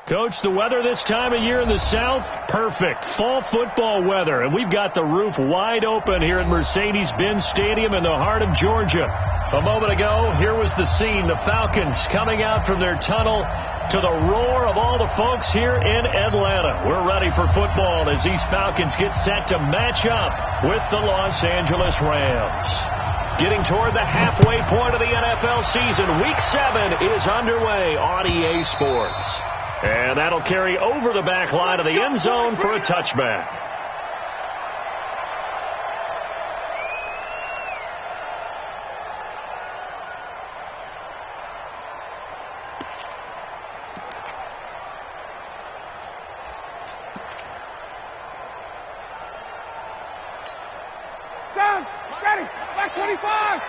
Coach, the weather this time of year in the South, perfect. Fall football weather, and we've got the roof wide open here at Mercedes-Benz Stadium in the heart of Georgia. A moment ago, here was the scene. The Falcons coming out from their tunnel to the roar of all the folks here in Atlanta. We're ready for football as these Falcons get set to match up with the Los Angeles Rams. Getting toward the halfway point of the NFL season, Week 7 is underway on EA Sports. And that'll carry over the back line of the end zone for a touchback. Down, ready, back 25.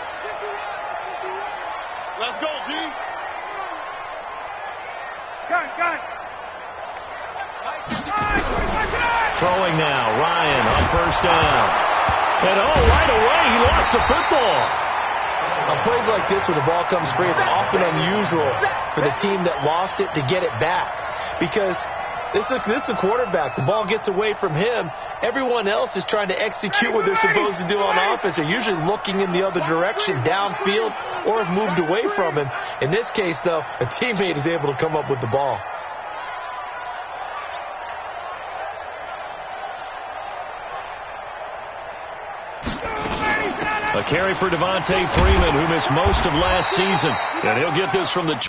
Let's go, D. Got it. Throwing now, Ryan on first down. And right away, he lost the football. On plays like this where the ball comes free, it's often unusual for the team that lost it to get it back. Because this is a quarterback. The ball gets away from him. Everyone else is trying to execute what they're supposed to do on offense. They're usually looking in the other direction, downfield, or have moved away from him. In this case, though, a teammate is able to come up with the ball. A carry for Devontae Freeman, who missed most of last season. And he'll get this from the...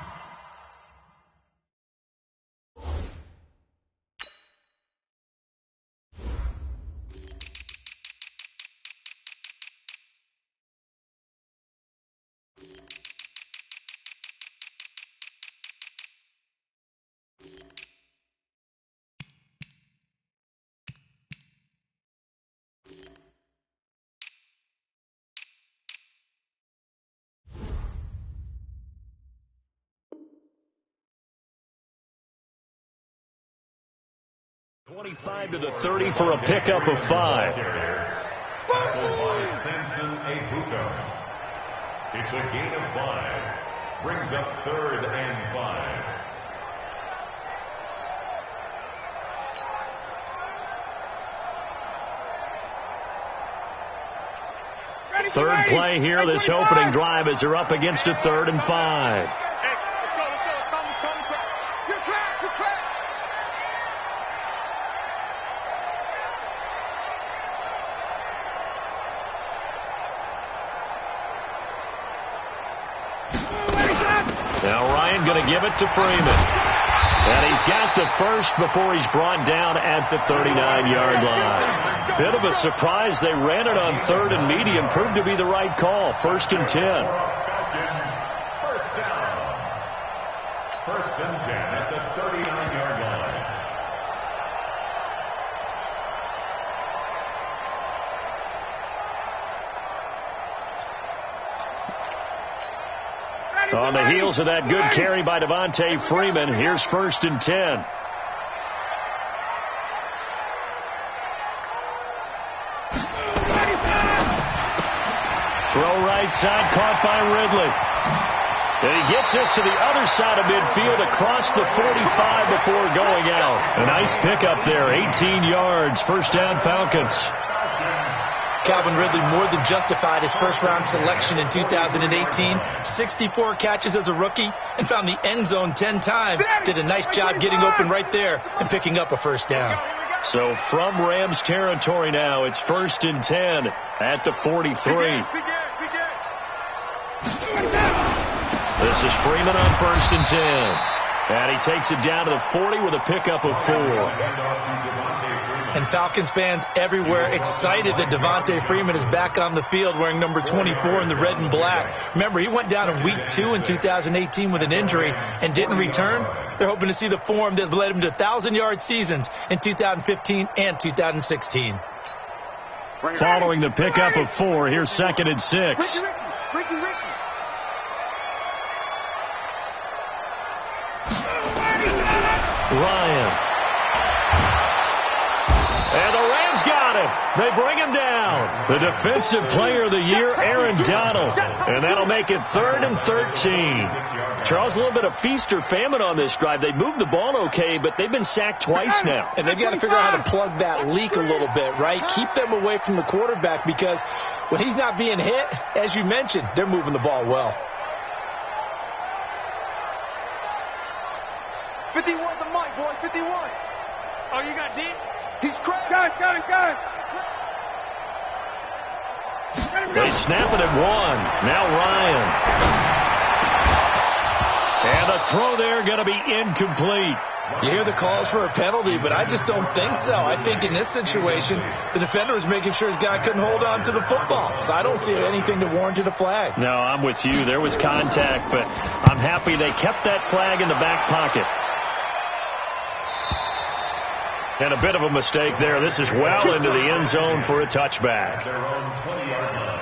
...25 to the 30 for a pickup of 5. It's a gain of 5. Brings up 3rd and 5. Third play here, this opening drive as they're up against a 3rd and 5. Your track. Now Ryan going to give it to Freeman. And he's got the first before he's brought down at the 39-yard line. Bit of a surprise. They ran it on 3rd and medium. Proved to be the right call. 1st and 10. First down. 1st and 10 at the 39-yard line. On the heels of that good carry by Devontae Freeman, here's 1st and 10. Throw right side, caught by Ridley. And he gets this to the other side of midfield across the 45 before going out. A nice pickup there, 18 yards, 1st down Falcons. Calvin Ridley more than justified his first-round selection in 2018. 64 catches as a rookie and found the end zone 10 times. Did a nice job getting open right there and picking up a 1st down. So from Rams territory now, it's 1st and 10 at the 43. This is Freeman on 1st and 10. And he takes it down to the 40 with a pickup of 4. And Falcons fans everywhere excited that Devontae Freeman is back on the field wearing number 24 in the red and black. Remember, he went down in Week 2 in 2018 with an injury and didn't return. They're hoping to see the form that led him to 1,000-yard seasons in 2015 and 2016. Following the pickup of 4, here's 2nd and 6. Ryan. And the Rams got good. They bring him down. The Defensive Player of the Year, Aaron Donald. And that'll make it 3rd and 13. Charles, a little bit of feast or famine on this drive. They moved the ball okay, but they've been sacked twice now. And they've got to figure out how to plug that leak a little bit, right? Keep them away from the quarterback, because when he's not being hit, as you mentioned, they're moving the ball well. 51 the mic, boy, 51. Oh, you got deep? He's cracked. Got it. They snap it at 1. Now Ryan. And the throw there going to be incomplete. You hear the calls for a penalty, but I just don't think so. I think in this situation, the defender was making sure his guy couldn't hold on to the football. So I don't see anything to warrant a flag. No, I'm with you. There was contact, but I'm happy they kept that flag in the back pocket. And a bit of a mistake there. This is well into the end zone for a touchback. Their own 20-yard line.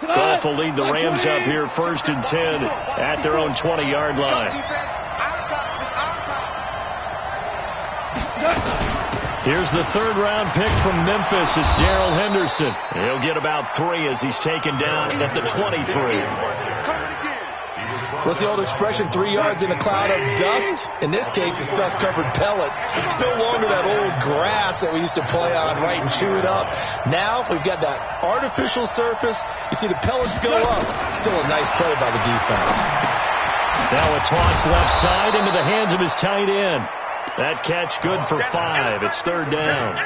Goff will lead the Rams up here 1st and 10 at their own 20-yard line. Here's the 3rd-round pick from Memphis. It's Darrell Henderson. He'll get about 3 as he's taken down at the 23. What's the old expression, 3 yards in a cloud of dust? In this case, it's dust-covered pellets. It's no longer that old grass that we used to play on, right, and chew it up. Now we've got that artificial surface. You see the pellets go up. Still a nice play by the defense. Now a toss left side into the hands of his tight end. That catch good for 5. It's 3rd down.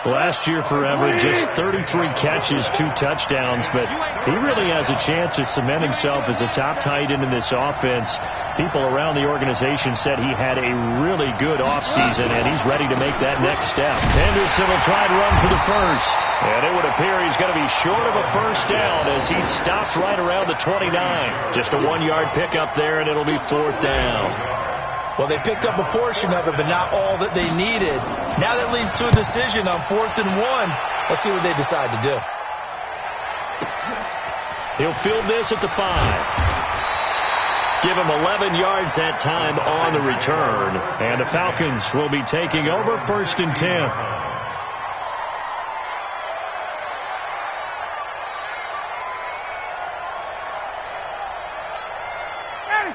Last year for Everett, just 33 catches, 2 touchdowns, but he really has a chance to cement himself as a top tight end in this offense. People around the organization said he had a really good offseason, and he's ready to make that next step. Henderson will try to run for the first, and it would appear he's going to be short of a first down as he stops right around the 29. Just a 1-yard pickup there, and it'll be 4th down. Well, they picked up a portion of it, but not all that they needed. Now that leads to a decision on 4th and 1. Let's see what they decide to do. He'll field this at the 5. Give him 11 yards that time on the return. And the Falcons will be taking over 1st and 10.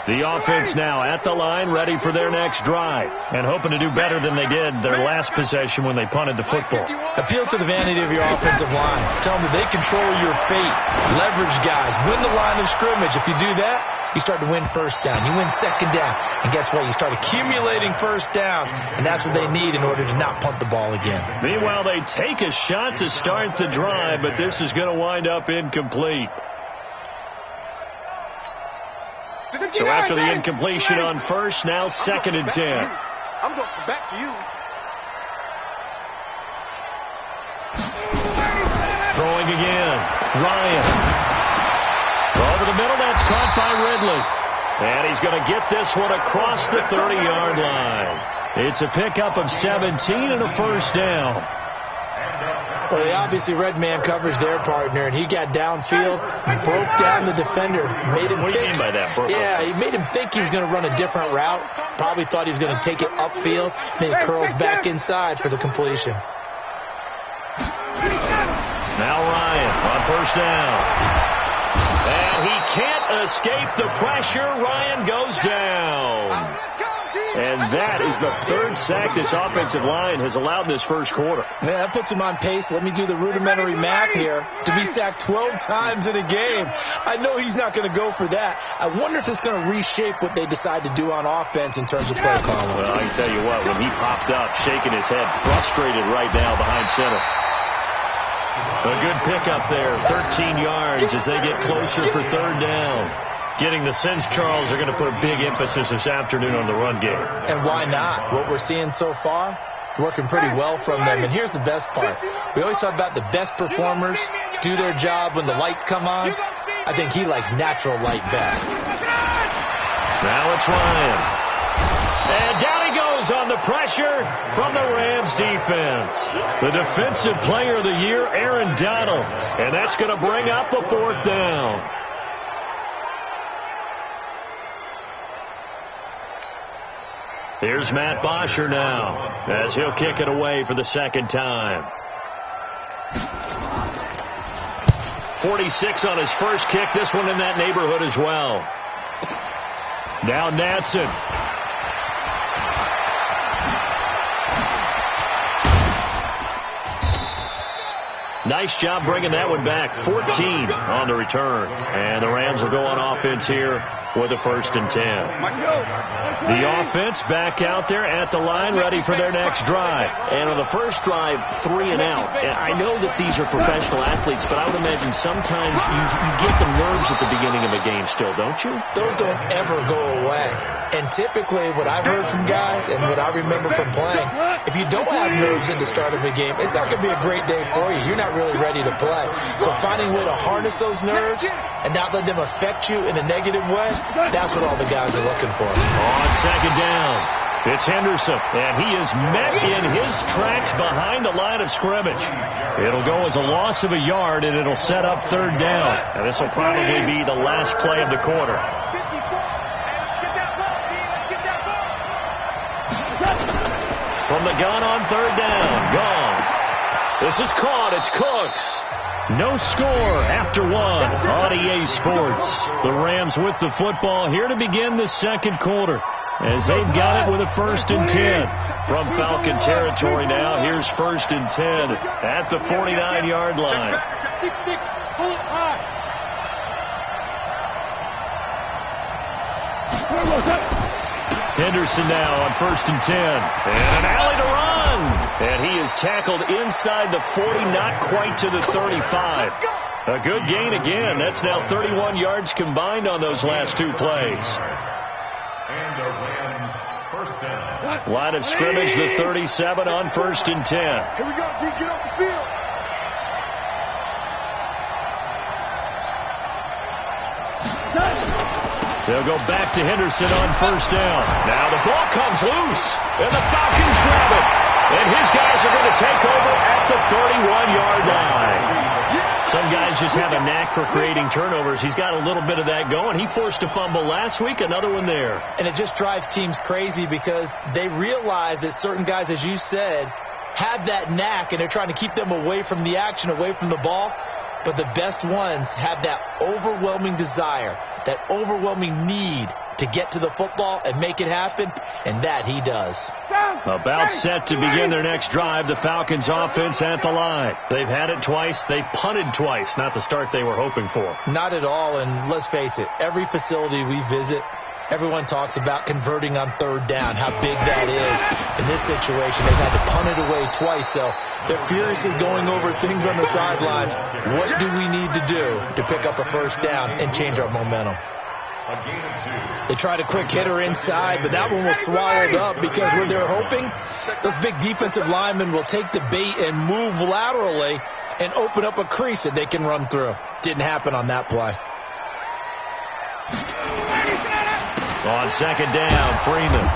The offense now at the line, ready for their next drive, and hoping to do better than they did their last possession when they punted the football. Appeal to the vanity of your offensive line. Tell them that they control your fate. Leverage guys. Win the line of scrimmage. If you do that, you start to win 1st down. You win 2nd down. And guess what? You start accumulating 1st downs, and that's what they need in order to not punt the ball again. Meanwhile, they take a shot to start the drive, but this is going to wind up incomplete. So after the incompletion on first, now 2nd and 10. I'm going back to you. Throwing again. Ryan. Over the middle, that's caught by Ridley. And he's going to get this one across the 30-yard line. It's a pickup of 17 and a 1st down. Well, they obviously red man coverage their partner, and he got downfield, broke down the defender, made him What do you mean by that? Yeah, he made him think he was going to run a different route. Probably thought he was going to take it upfield, then he curls back inside for the completion. Now Ryan on 1st down. And he can't escape the pressure. Ryan goes down. And that is the 3rd sack this offensive line has allowed in this 1st quarter. Yeah, that puts him on pace. Let me do the rudimentary math here. To be sacked 12 times in a game, I know he's not going to go for that. I wonder if it's going to reshape what they decide to do on offense in terms of play calling. Well, I can tell you what, when he popped up, shaking his head, frustrated right now behind center. A good pickup there, 13 yards as they get closer for 3rd down. Getting the sense, Charles, are going to put a big emphasis this afternoon on the run game. And why not? What we're seeing so far, working pretty well from them. And here's the best part. We always talk about the best performers do their job when the lights come on. I think he likes natural light best. Now it's Ryan. And down he goes on the pressure from the Rams defense. The Defensive Player of the Year, Aaron Donald. And that's going to bring up a 4th down. Here's Matt Bosher now as he'll kick it away for the second time. 46 on his first kick. This one in that neighborhood as well. Now Natson. Nice job bringing that one back. 14 on the return. And the Rams will go on offense here with a 1st and 10. The offense back out there at the line, ready for their next drive. And on the first drive, 3 and out. And I know that these are professional athletes, but I would imagine sometimes you get the nerves at the beginning of a game still, don't you? Those don't ever go away. And typically, what I've heard from guys and what I remember from playing, if you don't have nerves at the start of a game, it's not going to be a great day for you. You're not really ready to play. So finding a way to harness those nerves and not let them affect you in a negative way, that's what all the guys are looking for. On second down, it's Henderson, and he is met in his tracks behind the line of scrimmage. It'll go as a loss of a yard, and it'll set up 3rd down. And this will probably be the last play of the quarter. From the gun on 3rd down, gone. This is caught. It's Cooks. No score after 1 on EA Sports. The Rams with the football here to begin the second quarter as they've got it with a 1st and 10. From Falcon territory now, here's 1st and 10 at the 49-yard line. Henderson now on 1st and 10. And an alley to run. And he is tackled inside the 40, not quite to the 35. A good gain again. That's now 31 yards combined on those last 2 plays. And the Rams, 1st down. Line of scrimmage, the 37 on 1st and 10. Here we go, D. Get off the field. They'll go back to Henderson on 1st down. Now the ball comes loose, and the Falcons grab it. And his guys are going to take over at the 31-yard line. Some guys just have a knack for creating turnovers. He's got a little bit of that going. He forced a fumble last week, another one there. And it just drives teams crazy because they realize that certain guys, as you said, have that knack, and they're trying to keep them away from the action, away from the ball. But the best ones have that overwhelming desire, that overwhelming need to get to the football and make it happen, and that he does. About set to begin their next drive, the Falcons offense at the line. They've had it twice. They've punted twice. Not the start they were hoping for. Not at all, and let's face it, every facility we visit, everyone talks about converting on 3rd down, how big that is. In this situation, they've had to punt it away twice, so they're furiously going over things on the sidelines. What do we need to do to pick up a 1st down and change our momentum? They tried a quick hitter inside, but that one was swallowed up because what they're hoping, those big defensive linemen will take the bait and move laterally and open up a crease that they can run through. Didn't happen on that play. On 2nd down, Freeman.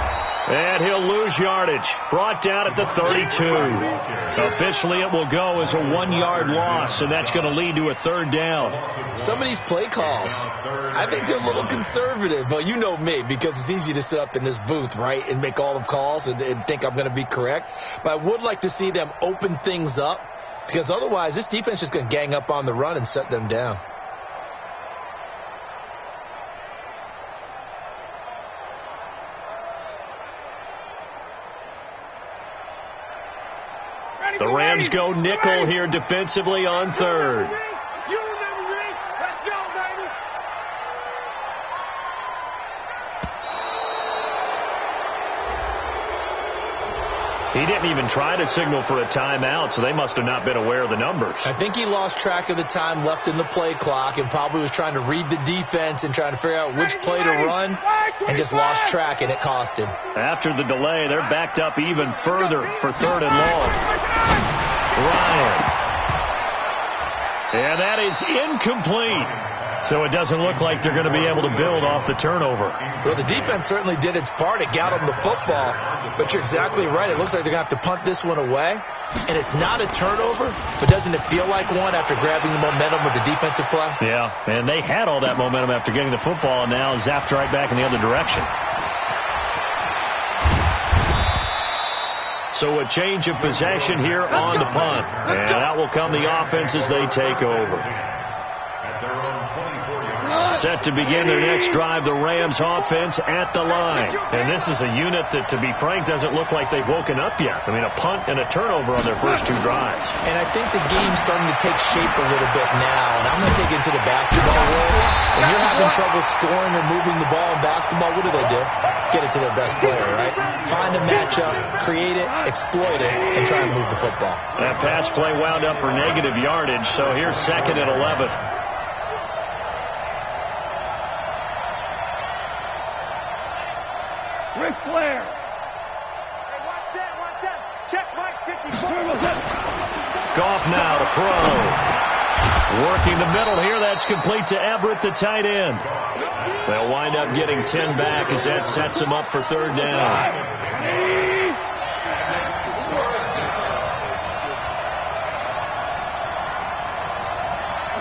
And he'll lose yardage. Brought down at the 32. Officially, it will go as a 1-yard loss, and that's going to lead to a 3rd down. Some of these play calls, I think they're a little conservative. But you know me, because it's easy to sit up in this booth, right, and make all the calls and think I'm going to be correct. But I would like to see them open things up, because otherwise this defense is going to gang up on the run and shut them down. The Rams go nickel here defensively on 3rd. He didn't even try to signal for a timeout, so they must have not been aware of the numbers. I think he lost track of the time left in the play clock and probably was trying to read the defense and trying to figure out which play to run and just lost track, and it cost him. After the delay, they're backed up even further for 3rd and long. Ryan. And that is incomplete. So it doesn't look like they're going to be able to build off the turnover. Well, the defense certainly did its part. It got them the football. But you're exactly right. It looks like they're going to have to punt this one away. And it's not a turnover, but doesn't it feel like one after grabbing the momentum with the defensive play? Yeah, and they had all that momentum after getting the football, and now zapped right back in the other direction. So a change of possession here on the punt. And out will come the offense as they take over. Set to begin their next drive, the Rams offense at the line. And this is a unit that, to be frank, doesn't look like they've woken up yet. I mean, a punt and a turnover on their first 2 drives. And I think the game's starting to take shape a little bit now. And I'm going to take it into the basketball world. When you're having trouble scoring or moving the ball in basketball, what do? Get it to their best player, right? Find a matchup, create it, exploit it, and try and move the football. That pass play wound up for negative yardage, so here's 2nd and 11. Ric Flair. Hey, watch that. Check Mike 54. Goff now to throw. Working the middle here. That's complete to Everett, the tight end. They'll wind up getting 10 back as that sets them up for 3rd down.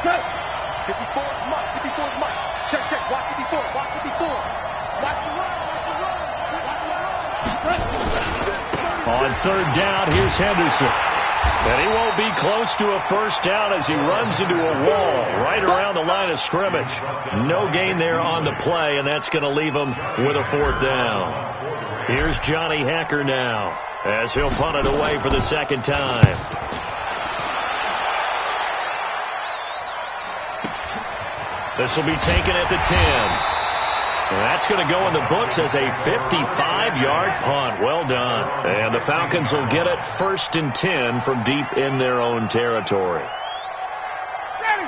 Okay. 54 is Mike. 54 is Mike. Check. Watch 54. Watch 54. Watch the run. On 3rd down, here's Henderson. And he won't be close to a first down as he runs into a wall right around the line of scrimmage. No gain there on the play, and that's going to leave him with a 4th down. Here's Johnny Hecker now as he'll punt it away for the 2nd time. This will be taken at the 10. And that's going to go in the books as a 55-yard punt. Well done. And the Falcons will get it 1st and 10 from deep in their own territory.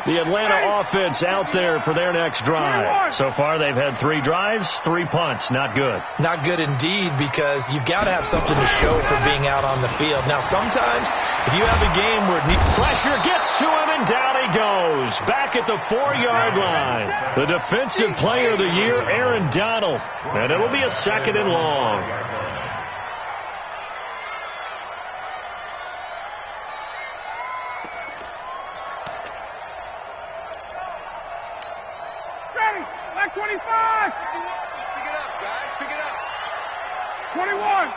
The Atlanta offense out there for their next drive. So far, they've had 3 drives, 3 punts. Not good. Not good indeed, because you've got to have something to show for being out on the field. Now, sometimes, if you have a game where pressure gets to him, and down he goes. Back at the 4-yard line. The defensive player of the year, Aaron Donald. And it'll be a 2nd and long. Ready. Like 25. Pick it up, guys. Pick it up. 21.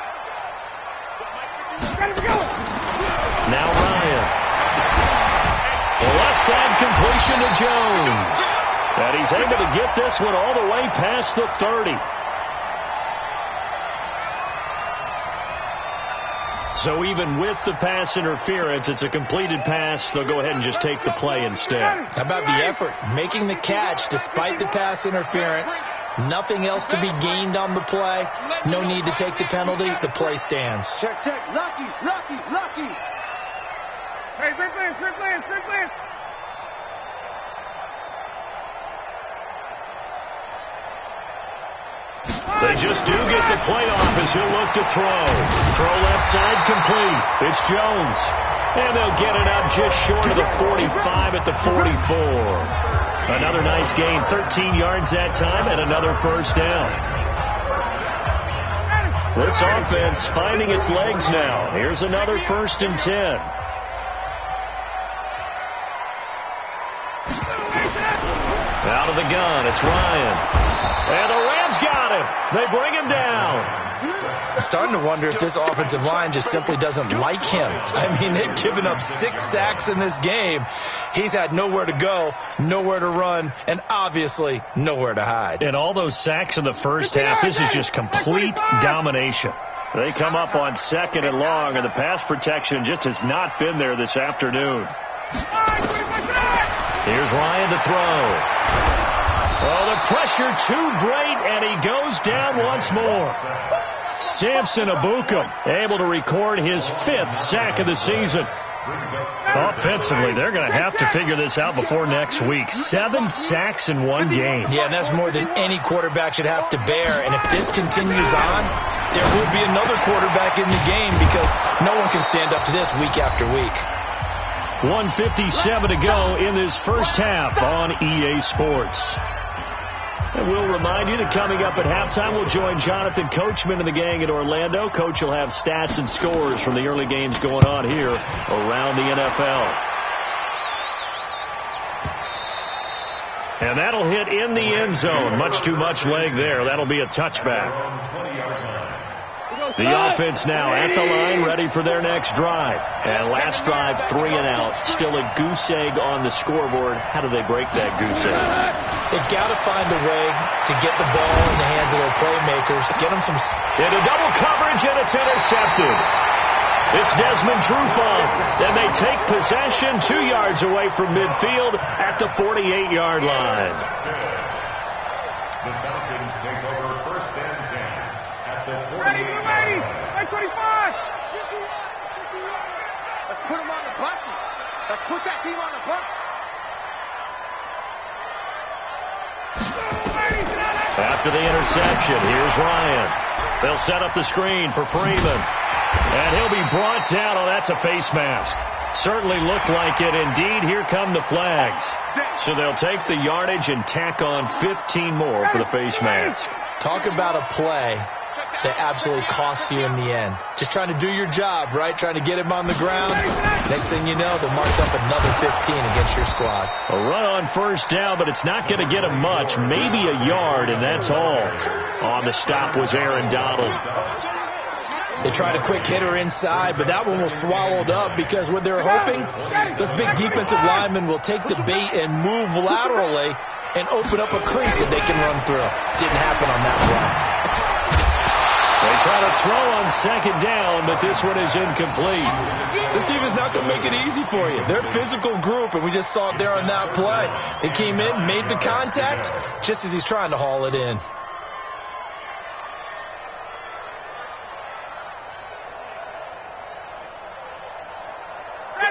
Ready to go. Now Ryan. The left side completion to Jones. And he's able to get this one all the way past the 30. So even with the pass interference, it's a completed pass. They'll go ahead and just take the play instead. How about the effort? Making the catch despite the pass interference. Nothing else to be gained on the play. No need to take the penalty. The play stands. Check. Lucky. Hey, Rick Lance. They just do get the play off as he'll look to throw. Throw left side complete. It's Jones. And they'll get it up just short of the 45 at the 44. Another nice gain, 13 yards that time, and another first down. This offense finding its legs now. Here's another 1st and 10. Out of the gun, it's Ryan. And the Rams got him. They bring him down. I'm starting to wonder if this offensive line just simply doesn't like him. I mean, they've given up 6 sacks in this game. He's had nowhere to go, nowhere to run, and obviously nowhere to hide. And all those sacks in the first half, this is just complete domination. They come up on 2nd and long, and the pass protection just has not been there this afternoon. Here's Ryan to throw. Oh, the pressure too great, and he goes down once more. Samson Abuka able to record his 5th sack of the season. Offensively, they're going to have to figure this out before next week. 7 sacks in one game. Yeah, and that's more than any quarterback should have to bear. And if this continues on, there will be another quarterback in the game because no one can stand up to this week after week. 1:57 to go in this first half on EA Sports. And we'll remind you that coming up at halftime, we'll join Jonathan Coachman and the gang at Orlando. Coach will have stats and scores from the early games going on here around the NFL. And that'll hit in the end zone. Much too much leg there. That'll be a touchback. The offense now at the line, ready for their next drive. And last drive, 3 and out. Still a goose egg on the scoreboard. How do they break that goose egg? They've got to find a way to get the ball in the hands of their playmakers. Get them some... Into double coverage, and it's intercepted. It's Desmond Trufant. Then they take possession 2 yards away from midfield at the 48-yard line. The Falcons take over 1st and 10 at the 48-yard line. 25. Let's put them on the buses. Let's put that team on the bus. After the interception, here's Ryan. They'll set up the screen for Freeman. And he'll be brought down. Oh, that's a face mask. Certainly looked like it. Indeed, here come the flags. So they'll take the yardage and tack on 15 more for the face mask. Talk about a play that absolutely costs you in the end. Just trying to do your job, right? Trying to get him on the ground. Next thing you know, they'll march up another 15 against your squad. A run on 1st down, but it's not going to get him much. Maybe a yard, and that's all. On the stop was Aaron Donald. They tried a quick hitter inside, but that one was swallowed up because what they're hoping, this big defensive lineman will take the bait and move laterally and open up a crease that they can run through. Didn't happen on that play. They try to throw on 2nd down, but this one is incomplete. This team is not going to make it easy for you. They're a physical group, and we just saw it there on that play. They came in, made the contact, just as he's trying to haul it in.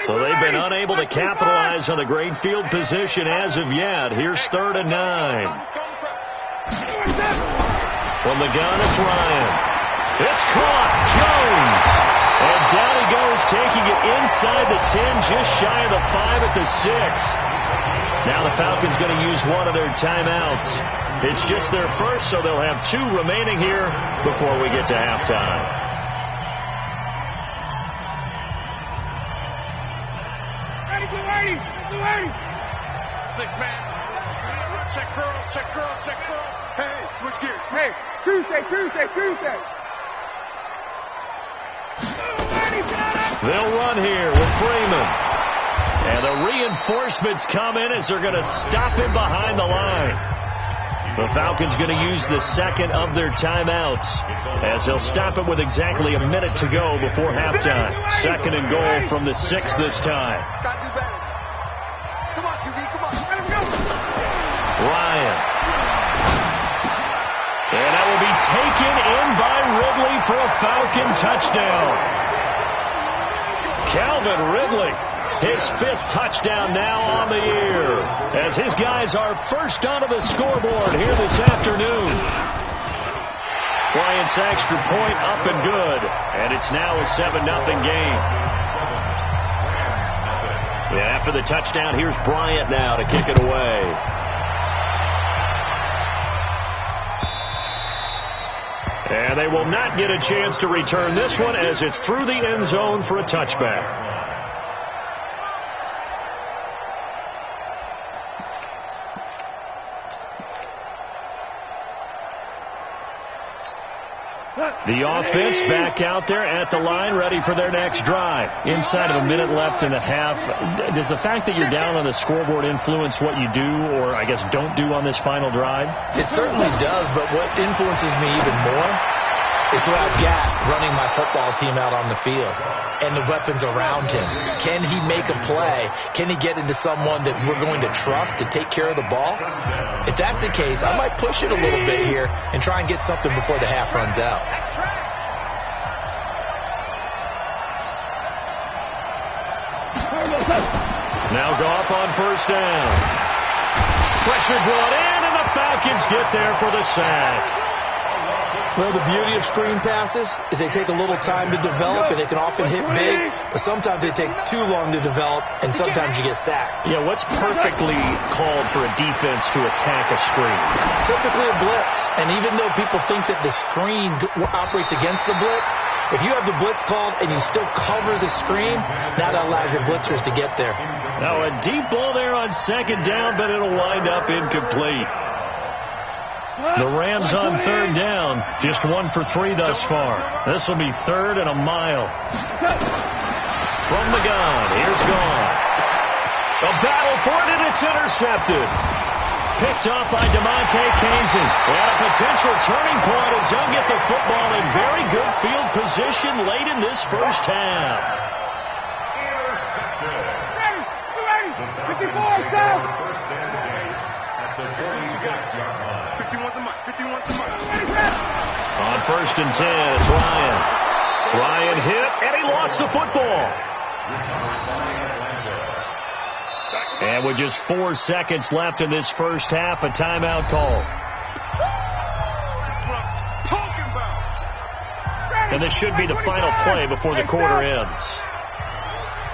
So they've been unable to capitalize on a great field position as of yet. Here's 3rd and 9. From the gun, it's Ryan. It's caught. Jones. And down he goes, taking it inside the 10, just shy of the 5 at the 6. Now the Falcons going to use one of their timeouts. It's just their first, so they'll have 2 remaining here before we get to halftime. Six-man. Check girls, check girls, check girls. Hey, switch gears. Hey, Tuesday. They'll run here with Freeman. And the reinforcements come in as they're going to stop him behind the line. The Falcons going to use the 2nd of their timeouts as they'll stop it with exactly a minute to go before halftime. 2nd and goal from the 6 this time. Gotta do better. Come on, QB, come on. Let him go. Ryan. And that will be taken in by Ridley for a Falcon touchdown. Calvin Ridley, his 5th touchdown now on the year, as his guys are first onto the scoreboard here this afternoon. Bryant's extra point up and good, and it's now a 7-0 game. Yeah, after the touchdown, here's Bryant now to kick it away. And they will not get a chance to return this one as it's through the end zone for a touchback. The offense back out there at the line, ready for their next drive. Inside of a minute left in the half. Does the fact that you're down on the scoreboard influence what you do, or I guess don't do on this final drive? It certainly does, but what influences me even more is what I've got running my football team out on the field and the weapons around him. Can he make a play? Can he get into someone that we're going to trust to take care of the ball? If that's the case, I might push it a little bit here and try and get something before the half runs out. Now go up on 1st down. Pressure brought in, and the Falcons get there for the sack. Well, the beauty of screen passes is they take a little time to develop, and they can often hit big, but sometimes they take too long to develop, and sometimes you get sacked. Yeah, what's perfectly called for a defense to attack a screen? Typically a blitz, and even though people think that the screen operates against the blitz, if you have the blitz called and you still cover the screen, that allows your blitzers to get there. Now a deep ball there on 2nd down, but it'll wind up incomplete. The Rams on third down. Just 1 for 3 thus far. This will be 3rd and a mile. From the gun, here's Gone. A battle for it, and it's intercepted. Picked off by DeMonte Kazin. And a potential turning point as he'll get the football in very good field position late in this first half. Intercepted. 54, down. First and 10 at the 46-yard line. 51's the mark. 51's the mark. On first and 10, it's Ryan. Ryan hit, and he lost the football. And with just 4 seconds left in this first half, a timeout call. And this should be the final play before the quarter ends.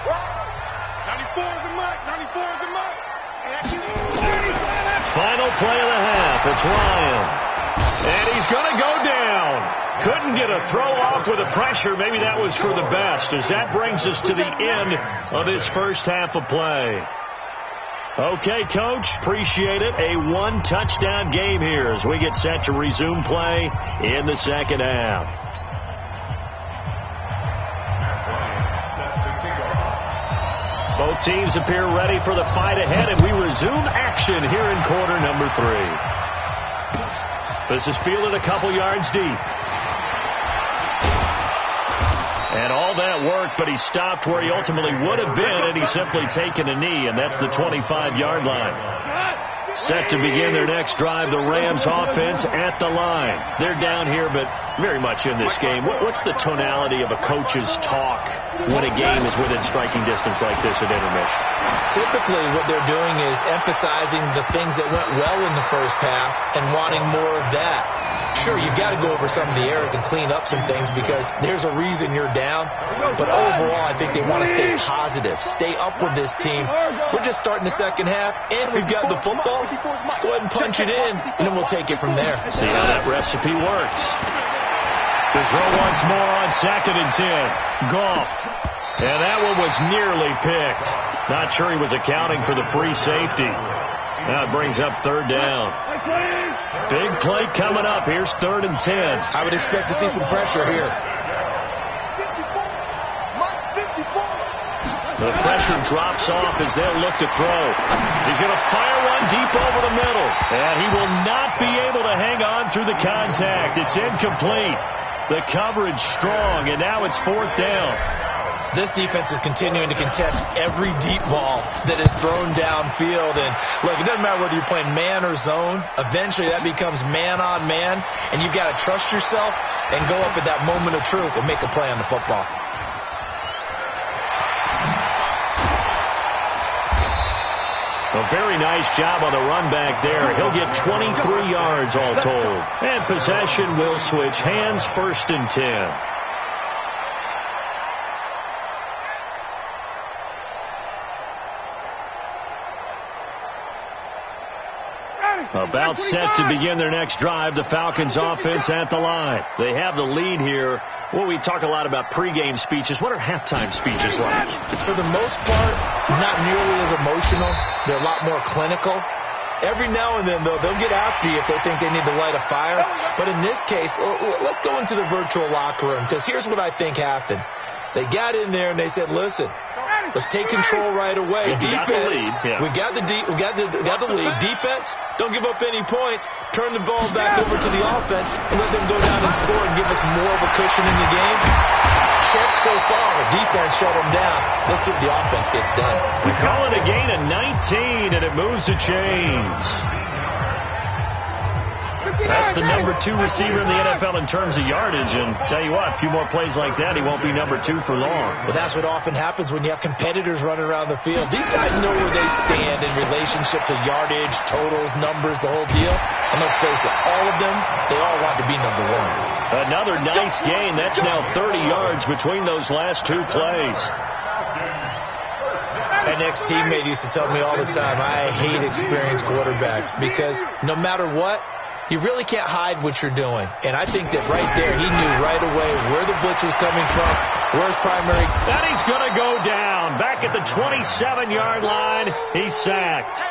94 is the mark. 94 is the mark. Final play of the half. It's Ryan. And he's going to go down. Couldn't get a throw off with the pressure. Maybe that was for the best, as that brings us to the end of this first half of play. Okay, Coach, appreciate it. A 1-touchdown game here as we get set to resume play in the second half. Both teams appear ready for the fight ahead, and we resume action here in quarter number 3. This is fielded a couple yards deep. And all that worked, but he stopped where he ultimately would have been had he simply taken a knee, and that's the 25-yard line. Set to begin their next drive, the Rams offense at the line. They're down here, but very much in this game. What's the tonality of a coach's talk when a game is within striking distance like this at intermission? Typically, what they're doing is emphasizing the things that went well in the first half and wanting more of that. Sure, you've got to go over some of the errors and clean up some things because there's a reason you're down. But overall, I think they want to stay positive, stay up with this team. We're just starting the second half, and we've got the football. Let's go ahead and punch it in, and then we'll take it from there. See how that recipe works. To throw once more on 2nd and 10. Goff. And that one was nearly picked. Not sure he was accounting for the free safety. Now it brings up 3rd down. Big play coming up. Here's 3rd and 10. I would expect to see some pressure here. The pressure drops off as they'll look to throw. He's going to fire one deep over the middle. And he will not be able to hang on through the contact. It's incomplete. The coverage strong, and now it's 4th down. This defense is continuing to contest every deep ball that is thrown downfield. And, look, it doesn't matter whether you're playing man or zone. Eventually, that becomes man on man. And you've got to trust yourself and go up at that moment of truth and make a play on the football. A very nice job on the run back there. He'll get 23 yards all told. And possession will switch hands, 1st and 10. About set to begin their next drive, the Falcons offense at the line. They have the lead here. Well, we talk a lot about pregame speeches. What are halftime speeches like? For the most part, not nearly as emotional. They're a lot more clinical. Every now and then, though, they'll get after you if they think they need to light a fire. But in this case, let's go into the virtual locker room, because here's what I think happened. They got in there and they said, listen, let's take control right away. Defense, we got the lead. Defense, don't give up any points. Turn the ball back over to the offense and let them go down and score and give us more of a cushion in the game. Check so far. Defense shut them down. Let's see what the offense gets done. We call it a gain of 19, and it moves the chains. That's the number 2 receiver in the NFL in terms of yardage, and tell you what, a few more plays like that, he won't be number 2 for long. Well, that's what often happens when you have competitors running around the field. These guys know where they stand in relationship to yardage, totals, numbers, the whole deal. And let's face it, all of them, they all want to be number 1. Another nice gain. That's now 30 yards between those last 2 plays. An ex-teammate used to tell me all the time, I hate experienced quarterbacks because no matter what, you really can't hide what you're doing. And I think that right there, he knew right away where the blitz was coming from, where his primary. And he's going to go down. Back at the 27-yard line, he's sacked.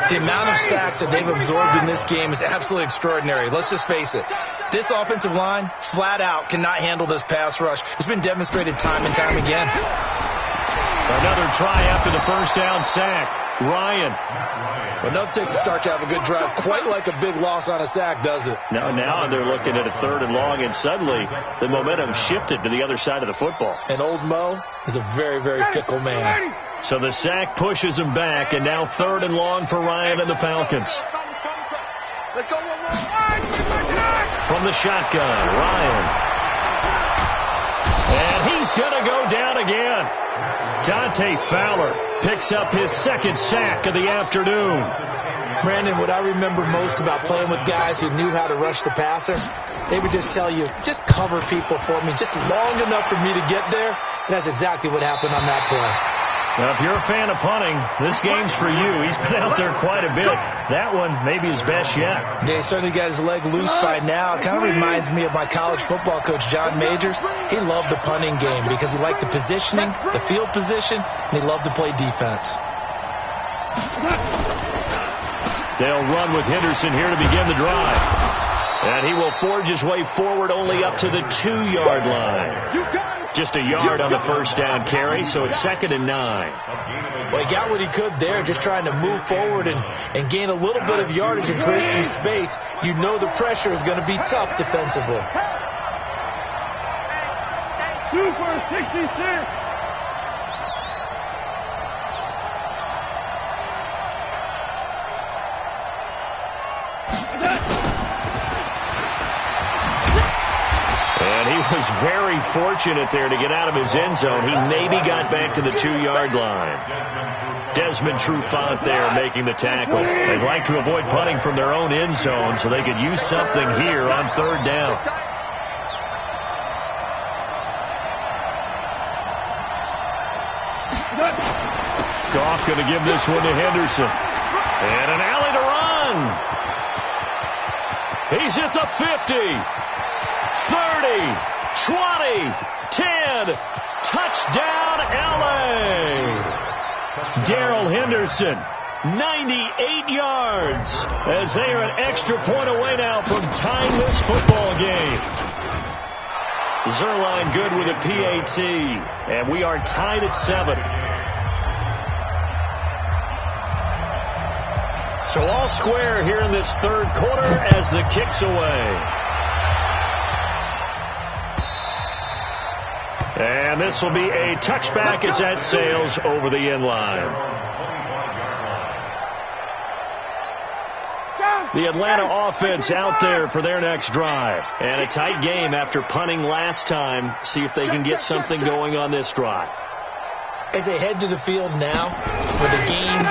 The amount of sacks that they've absorbed in this game is absolutely extraordinary. Let's just face it. This offensive line, flat out, cannot handle this pass rush. It's been demonstrated time and time again. Another try after the first down sack. Ryan. Well, no takes a start to have a good drive. Quite like a big loss on a sack, does it? Now they're looking at a 3rd and long, and suddenly the momentum shifted to the other side of the football. And old Mo is a very, very fickle man. So the sack pushes him back, and now 3rd and long for Ryan and the Falcons. Let's go. From the shotgun, Ryan. And he's going to go down again. Dante Fowler picks up his 2nd sack of the afternoon. Brandon, what I remember most about playing with guys who knew how to rush the passer, they would just tell you, just cover people for me, just long enough for me to get there. And that's exactly what happened on that play. Now, if you're a fan of punting, this game's for you. He's been out there quite a bit. That one may be his best yet. Yeah, he certainly got his leg loose by now. It kind of reminds me of my college football coach, John Majors. He loved the punting game because he liked the positioning, the field position, and he loved to play defense. They'll run with Henderson here to begin the drive. And he will forge his way forward only up to the 2-yard line. Just a yard on the first down carry, so it's 2nd and 9. Well, he got what he could there, just trying to move forward and gain a little bit of yardage and create some space. You know the pressure is going to be tough defensively. 2 for 66. Was very fortunate there to get out of his end zone. He maybe got back to the 2-yard line. Desmond Trufant there making the tackle. They'd like to avoid punting from their own end zone so they could use something here on 3rd down. Goff going to give this one to Henderson. And an alley to run. He's at the 50. 30. 20, 10, touchdown, L.A. Darrell Henderson, 98 yards, as they are an extra point away now from tying this football game. Zerline good with a PAT, and we are tied at 7. So all square here in this 3rd quarter as the kick's away. And this will be a touchback as that sails over the end line. The Atlanta offense out there for their next drive. And a tight game after punting last time. See if they can get something going on this drive. As they head to the field now, with the game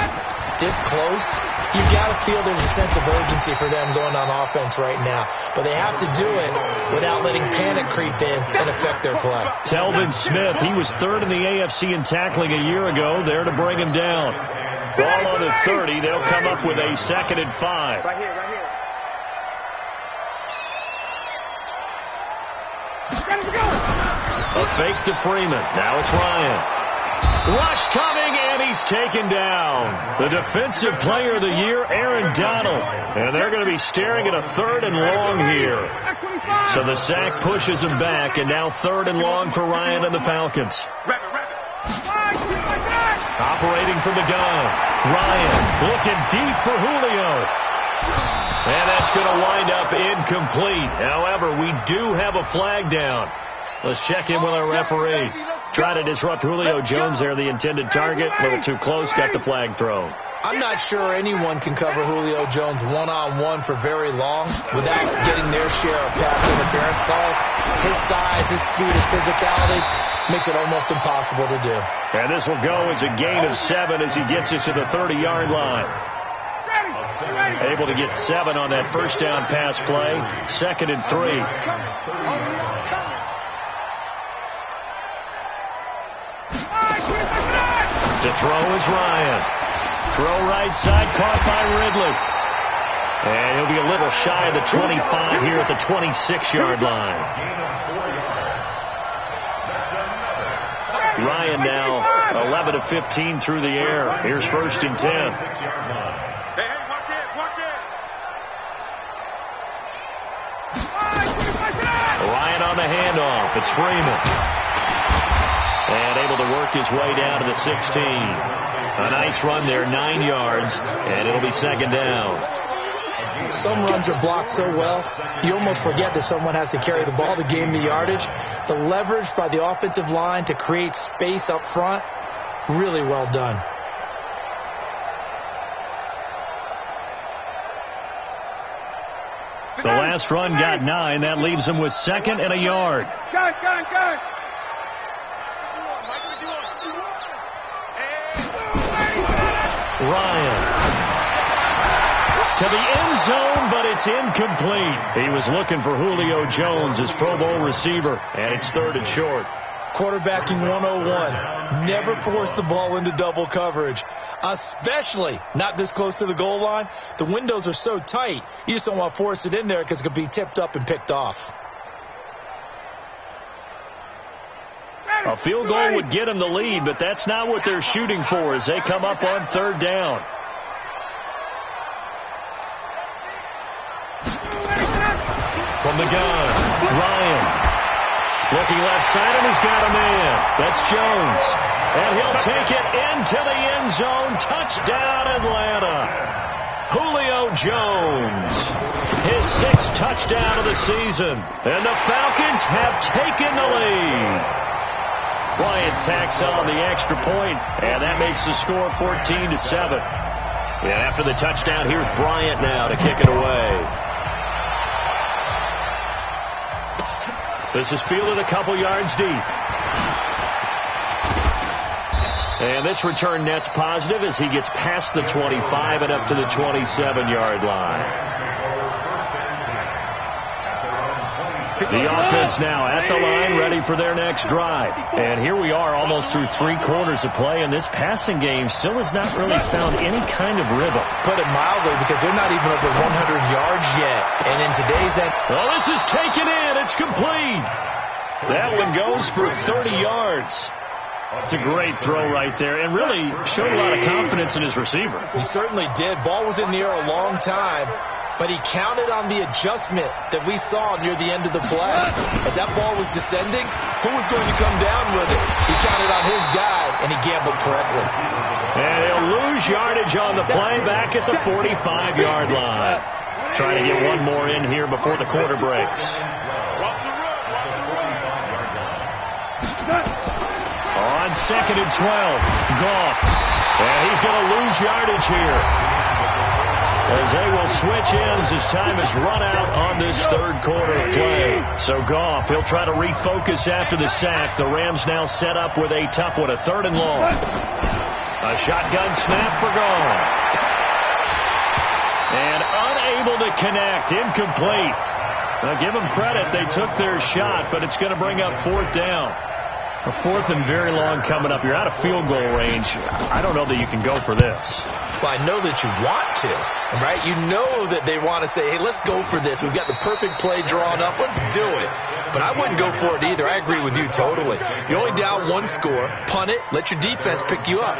this close, you've got to feel there's a sense of urgency for them going on offense right now. But they have to do it without letting panic creep in and affect their play. Telvin Smith, he was 3rd in the AFC in tackling a year ago, there to bring him down. Ball on the 30, they'll come up with a 2nd and 5. Right here. A fake to Freeman. Now it's Ryan. Rush coming, and he's taken down. The defensive player of the year, Aaron Donald. And they're going to be staring at a 3rd and long here. So the sack pushes him back, and now 3rd and long for Ryan and the Falcons. Operating from the gun. Ryan looking deep for Julio. And that's going to wind up incomplete. However, we do have a flag down. Let's check in with our referee. Try to disrupt Julio Jones there, the intended target. A little too close, got the flag thrown. I'm not sure anyone can cover Julio Jones one-on-one for very long without getting their share of pass interference calls. His size, his speed, his physicality makes it almost impossible to do. And this will go as a gain of 7 as he gets it to the 30-yard line. Able to get 7 on that first down pass play. 2nd and 3. To throw is Ryan. Throw right side, caught by Ridley. And he'll be a little shy of the 25 here at the 26-yard line. Ryan now 11 of 15 through the air. Here's 1st and 10. on the handoff. It's Freeman. And able to work his way down to the 16. A nice run there, 9 yards, and it'll be second down. Some runs are blocked so well, you almost forget that someone has to carry the ball to gain the yardage. The leverage by the offensive line to create space up front, really well done. The last run got 9. That leaves him with 2nd and a yard. Ryan to the end zone, but it's incomplete. He was looking for Julio Jones, his Pro Bowl receiver, and it's 3rd and short. Quarterbacking 101. Never force the ball into double coverage, especially not this close to the goal line. The windows are so tight, you just don't want to force it in there because it could be tipped up and picked off. A field goal would get them the lead, but that's not what they're shooting for as they come up on 3rd down. From the gun, Ryan. Looking left side, and he's got a man. That's Jones. And he'll take it into the end zone. Touchdown, Atlanta. Julio Jones. His 6th touchdown of the season. And the Falcons have taken the lead. Bryant tacks on the extra point, and that makes the score 14-7. And after the touchdown, here's Bryant now to kick it away. This is fielded a couple yards deep. And this return net's positive as he gets past the 25 and up to the 27-yard line. The offense now at the line, ready for their next drive. And here we are almost through 3 quarters of play, and this passing game still has not really found any kind of rhythm. Put it mildly, because they're not even over 100 yards yet. And in today's end... Well, this is taken in. It's complete. That one goes for 30 yards. It's a great throw right there, and really showed a lot of confidence in his receiver. He certainly did. Ball was in the air a long time, but he counted on the adjustment that we saw near the end of the play. As that ball was descending, who was going to come down with it? He counted on his guy, and he gambled correctly. And he'll lose yardage on the play back at the 45-yard line. Trying to get one more in here before the quarter breaks. On 2nd and 12, Goff. And he's going to lose yardage here, as they will switch ends as time is run out on this 3rd quarter of play. So Goff, he'll try to refocus after the sack. The Rams now set up with a tough one, a 3rd and long. A shotgun snap for Goff. And unable to connect, incomplete. Now give them credit, they took their shot, but it's going to bring up 4th down. A 4th and very long coming up. You're out of field goal range. I don't know that you can go for this. Well, I know that you want to, right? You know that they want to say, hey, let's go for this. We've got the perfect play drawn up. Let's do it. But I wouldn't go for it either. I agree with you totally. You're only down 1 score. Punt it. Let your defense pick you up.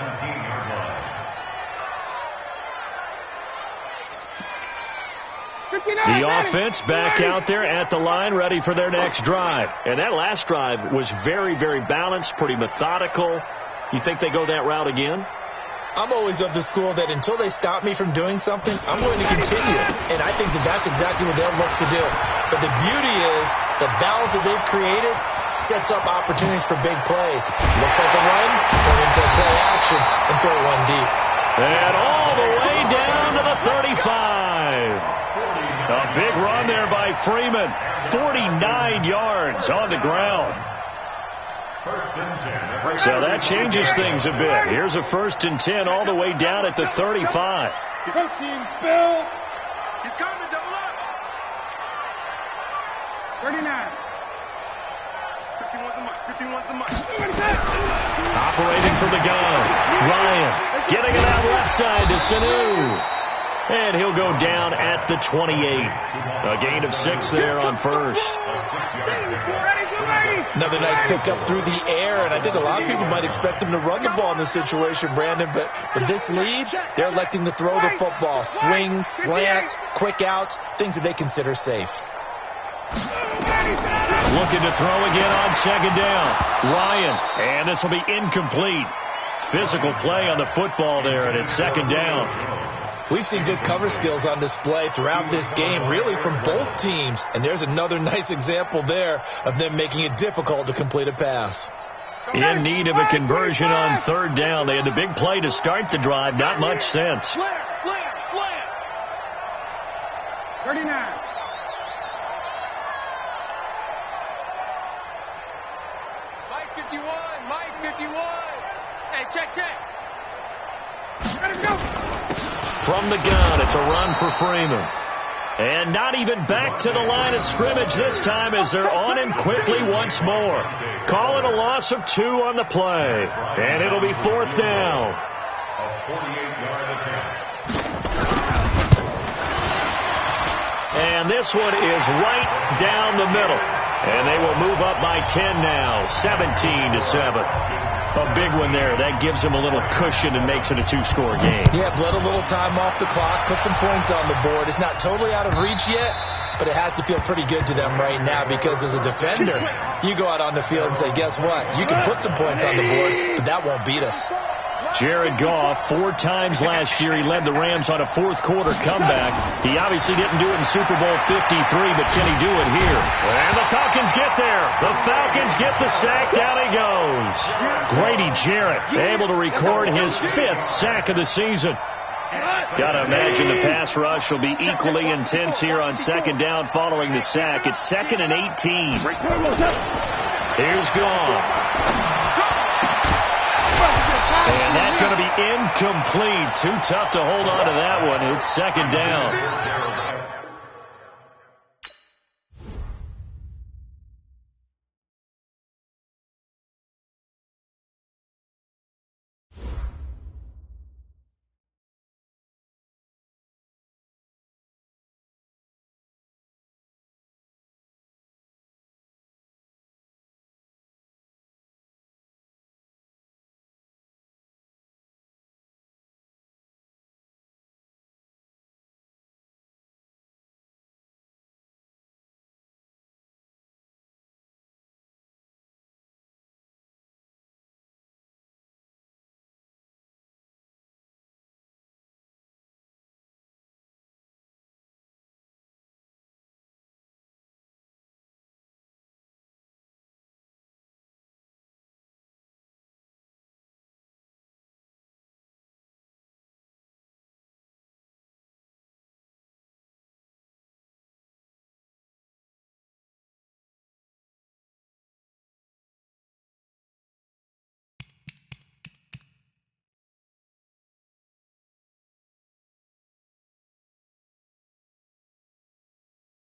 The offense back out there at the line, ready for their next drive. And that last drive was very, very balanced, pretty methodical. You think they go that route again? I'm always of the school that until they stop me from doing something, I'm going to continue. And I think that that's exactly what they'll look to do. But the beauty is the balance that they've created sets up opportunities for big plays. Looks like a run, turn into a play action, and throw one deep. And all the way down to the 35. A big run there by Freeman. 49 yards on the ground. So that changes things a bit. Here's a 1st and 10 all the way down at the 35. Coaching spill. He's coming to double up. 39. 51's the mic. Operating from the gun. Ryan getting it out left side to Sanu. And he'll go down at the 28. A gain of 6 there on 1st. Another nice pickup through the air, and I think a lot of people might expect him to run the ball in this situation, Brandon, but with this lead, they're electing to throw the football. Swings, slants, quick outs, things that they consider safe. Looking to throw again on second down. Ryan, and this will be incomplete. Physical play on the football there, and it's second down. We've seen good cover skills on display throughout this game, really from both teams. And there's another nice example there of them making it difficult to complete a pass. In need of a conversion on third down. They had the big play to start the drive. Not much sense. Slam. 39. Mike 51. Hey, check. Let him go. From the gun, it's a run for Freeman. And not even back to the line of scrimmage this time as they're on him quickly once more. Call it a loss of 2 on the play. And it'll be fourth down. A 48-yard attempt. And this one is right down the middle. And they will move up by 10 now, 17-7. A big one there. That gives them a little cushion and makes it a 2-score game. Yeah, bled a little time off the clock, put some points on the board. It's not totally out of reach yet, but it has to feel pretty good to them right now because as a defender, you go out on the field and say, guess what? You can put some points on the board, but that won't beat us. Jared Goff, 4 times last year, he led the Rams on a fourth-quarter comeback. He obviously didn't do it in Super Bowl 53, but can he do it here? And the Falcons get there. The Falcons get the sack. Down he goes. Grady Jarrett able to record his 5th sack of the season. Got to imagine the pass rush will be equally intense here on second down following the sack. It's 2nd and 18. Here's Goff. And that's going to be incomplete. Too tough to hold on to that one. It's second down.